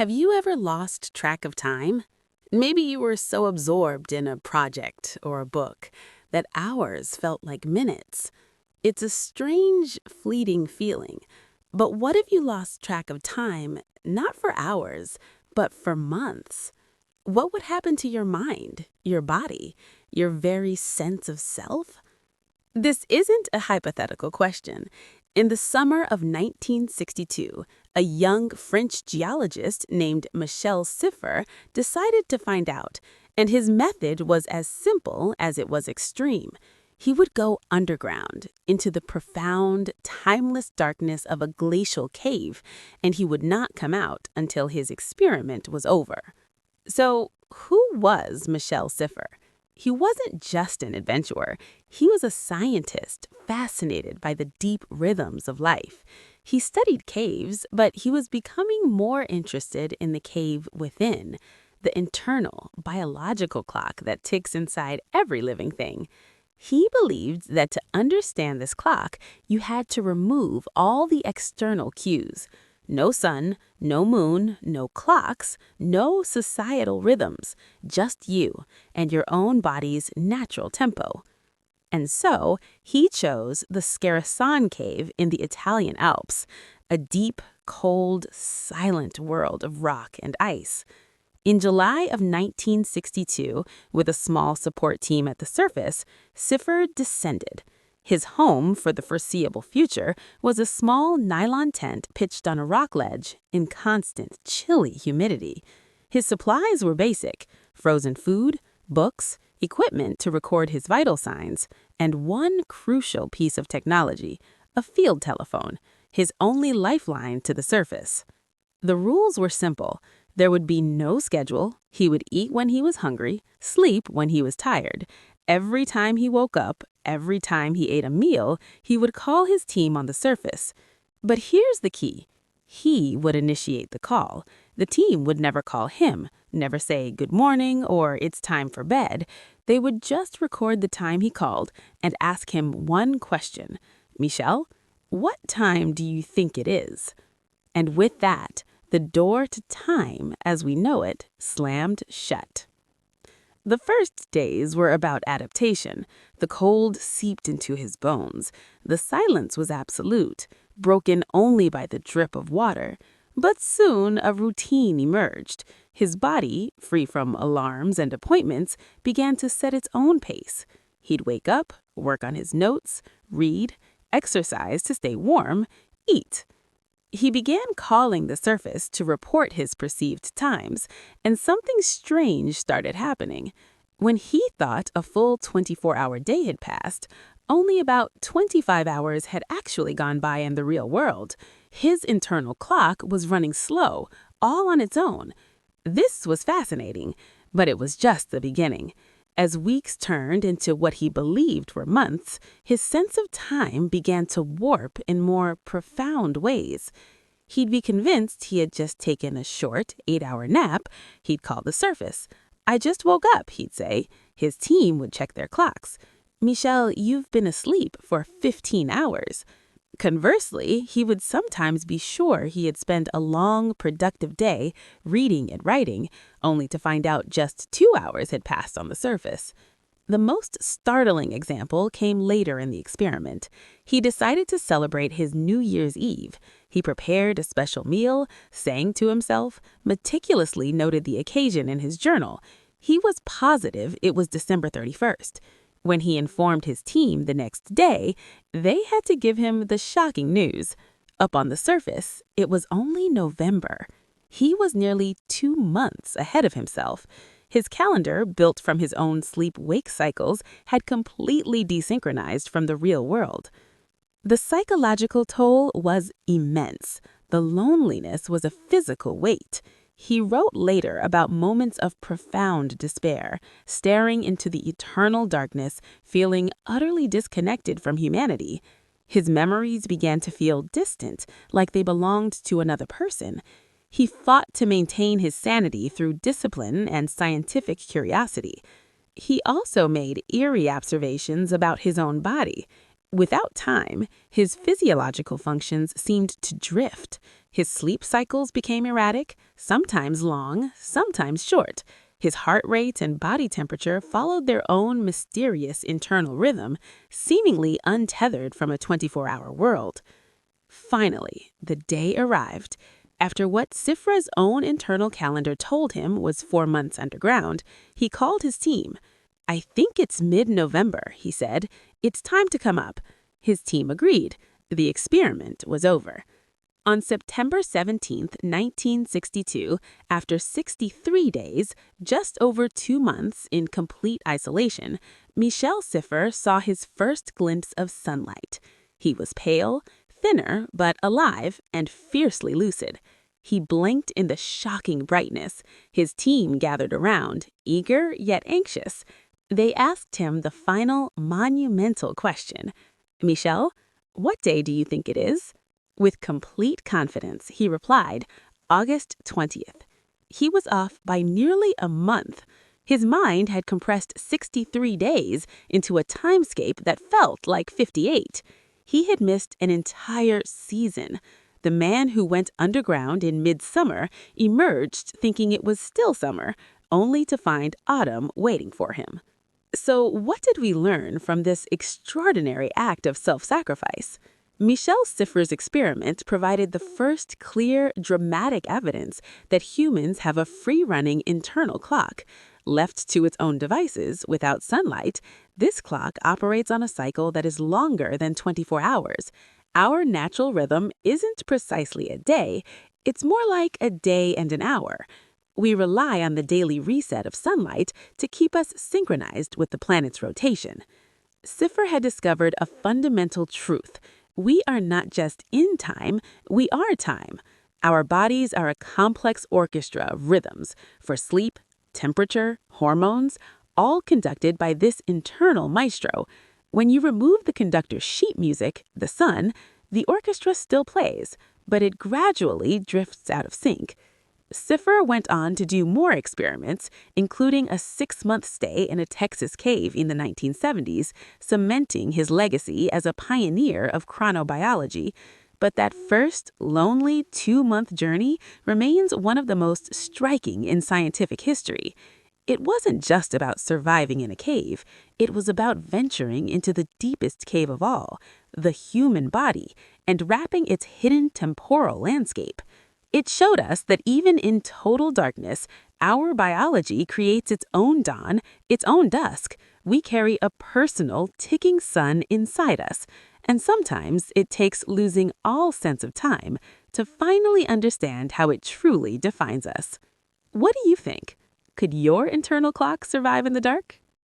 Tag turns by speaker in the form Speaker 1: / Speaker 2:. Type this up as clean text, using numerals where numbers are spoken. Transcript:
Speaker 1: Have you ever lost track of time? Maybe you were so absorbed in a project or a book that hours felt like minutes. It's a strange, fleeting feeling. But what if you lost track of time, not for hours, but for months? What would happen to your mind, your body, your very sense of self? This isn't a hypothetical question. In the summer of 1962, a young French geologist named Michel Siffre decided to find out, and his method was as simple as it was extreme. He would go underground into the profound, timeless darkness of a glacial cave, and he would not come out until his experiment was over. So, who was Michel Siffre? He wasn't just an adventurer. He was a scientist fascinated by the deep rhythms of life. He studied caves, but he was becoming more interested in the cave within, the internal, biological clock that ticks inside every living thing. He believed that to understand this clock, you had to remove all the external cues. No sun, no moon, no clocks, no societal rhythms, just you and your own body's natural tempo. And so, he chose the Scarasson Cave in the Italian Alps, a deep, cold, silent world of rock and ice. In July of 1962, with a small support team at the surface, Siffre descended. His home for the foreseeable future was a small nylon tent pitched on a rock ledge in constant, chilly humidity. His supplies were basic: frozen food, books, equipment to record his vital signs, and one crucial piece of technology, a field telephone, his only lifeline to the surface. The rules were simple. There would be no schedule. He would eat when he was hungry, sleep when he was tired. Every time he woke up, every time he ate a meal, he would call his team on the surface. But here's the key. He would initiate the call. The team would never call him, never say good morning or it's time for bed. They would just record the time he called and ask him one question. Michel, what time do you think it is? And with that, the door to time, as we know it, slammed shut. The first days were about adaptation. The cold seeped into his bones. The silence was absolute, broken only by the drip of water. But soon a routine emerged. His body, free from alarms and appointments, began to set its own pace. He'd wake up, work on his notes, read, exercise to stay warm, eat. He began calling the surface to report his perceived times, and something strange started happening. When he thought a full 24-hour day had passed, only about 25 hours had actually gone by in the real world. His internal clock was running slow, all on its own. This was fascinating, but it was just the beginning. As weeks turned into what he believed were months, his sense of time began to warp in more profound ways. He'd be convinced he had just taken a short 8-hour nap. He'd call the surface. I just woke up, he'd say. His team would check their clocks. Michel, you've been asleep for 15 hours. Conversely, he would sometimes be sure he had spent a long, productive day reading and writing, only to find out just 2 hours had passed on the surface. The most startling example came later in the experiment. He decided to celebrate his New Year's Eve. He prepared a special meal, sang to himself, meticulously noted the occasion in his journal. He was positive it was December 31st. When he informed his team the next day, they had to give him the shocking news. Up on the surface, it was only November. He was nearly 2 months ahead of himself. His calendar, built from his own sleep-wake cycles, had completely desynchronized from the real world. The psychological toll was immense. The loneliness was a physical weight. He wrote later about moments of profound despair, staring into the eternal darkness, feeling utterly disconnected from humanity. His memories began to feel distant, like they belonged to another person. He fought to maintain his sanity through discipline and scientific curiosity. He also made eerie observations about his own body. Without time, his physiological functions seemed to drift. His sleep cycles became erratic, sometimes long, sometimes short. His heart rate and body temperature followed their own mysterious internal rhythm, seemingly untethered from a 24-hour world. Finally, the day arrived. After what Siffre's own internal calendar told him was 4 months underground, he called his team. "I think it's mid-November," he said. "It's time to come up." His team agreed. The experiment was over. On September 17, 1962, after 63 days, just over 2 months in complete isolation, Michel Siffre saw his first glimpse of sunlight. He was pale, thinner, but alive and fiercely lucid. He blinked in the shocking brightness. His team gathered around, eager yet anxious. They asked him the final, monumental question. "Michel, what day do you think it is?" With complete confidence, he replied, "August 20th. He was off by nearly a month. His mind had compressed 63 days into a timescape that felt like 58. He had missed an entire season. The man who went underground in midsummer emerged thinking it was still summer, only to find autumn waiting for him. So what did we learn from this extraordinary act of self-sacrifice? Michel Siffre's experiment provided the first clear, dramatic evidence that humans have a free-running internal clock. Left to its own devices, without sunlight, this clock operates on a cycle that is longer than 24 hours. Our natural rhythm isn't precisely a day, it's more like a day and an hour. We rely on the daily reset of sunlight to keep us synchronized with the planet's rotation. Siffre had discovered a fundamental truth. We are not just in time, we are time. Our bodies are a complex orchestra of rhythms for sleep, temperature, hormones, all conducted by this internal maestro. When you remove the conductor's sheet music, the sun, the orchestra still plays, but it gradually drifts out of sync. Siffre went on to do more experiments, including a 6-month stay in a Texas cave in the 1970s, cementing his legacy as a pioneer of chronobiology. But that first, lonely 2-month journey remains one of the most striking in scientific history. It wasn't just about surviving in a cave. It was about venturing into the deepest cave of all, the human body, and wrapping its hidden temporal landscape. It showed us that even in total darkness, our biology creates its own dawn, its own dusk. We carry a personal, ticking sun inside us, and sometimes it takes losing all sense of time to finally understand how it truly defines us. What do you think? Could your internal clock survive in the dark?